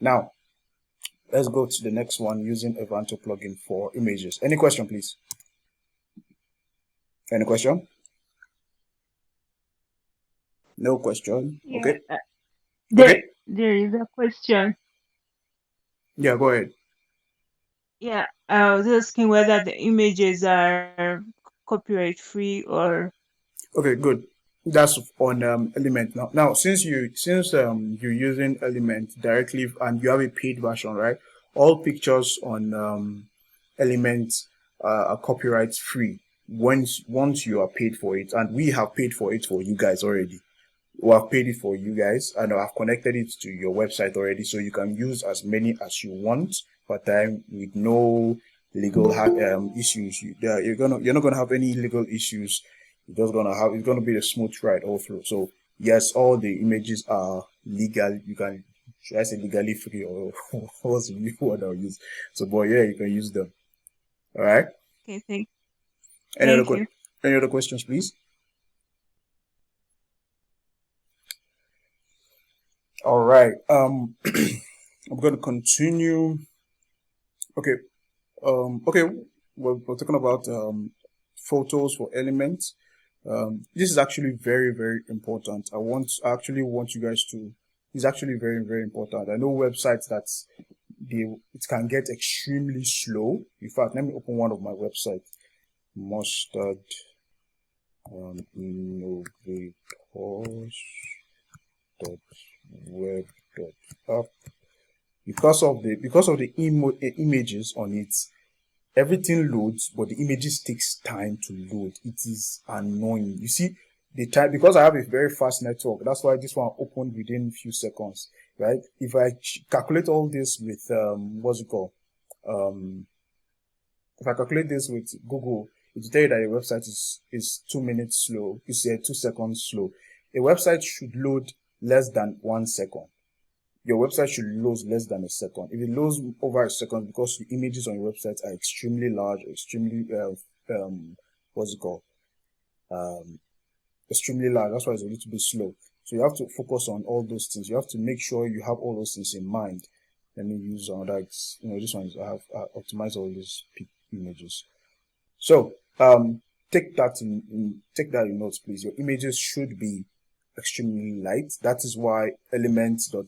Now, let's go to the next one using Envato plugin for images. Any question, please? Any question? No question. Yeah, Okay. there is a question. Yeah, go ahead. Yeah, I was asking whether the images are copyright free or. Okay, good. That's on Element now. Now, since you're using Element directly and you have a paid version, right? All pictures on Element are copyright free once you are paid for it, and we have paid for it for you guys already. We have paid it for you guys, and I've connected it to your website already, so you can use as many as you want per time with no legal issues. You're not gonna have any legal issues. It's gonna be a smooth ride all through. So yes, all the images are legal. You can, should I say legally free, or what's the new word I'll use? So, but yeah, you can use them. All right. Okay, Any other thank you. any other questions, please? All right. I'm gonna continue. Okay. Okay. We're talking about photos for elements. This is actually very, very important. I actually want you guys to. It's actually very, very important. I know websites that it can get extremely slow. In fact, let me open one of my websites. Mustard innovators web.app. Because of the images on it, everything loads, but the images takes time to load. It is annoying. You see, the time, because I have a very fast network, that's why this one opened within a few seconds, right? If I calculate all this with what's it called, if I calculate this with Google, it will tell you that your website is 2 minutes slow. You say 2 seconds slow. A website should load less than 1 second. Your website should load less than a second. If it loads over a second, because the images on your website are extremely large, extremely what's it called? Extremely large. That's why it's a little bit slow. So you have to focus on all those things. You have to make sure you have all those things in mind. Let me use another. This one is I have optimized all these images. So take that in notes, please. Your images should be extremely light. That is why Envato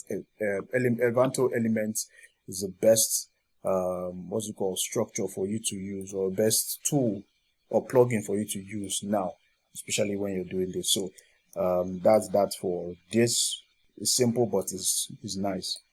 Elements is the best what's it called, structure for you to use, or best tool or plugin for you to use now, especially when you're doing this. So that's that for this. It's simple, but it's nice.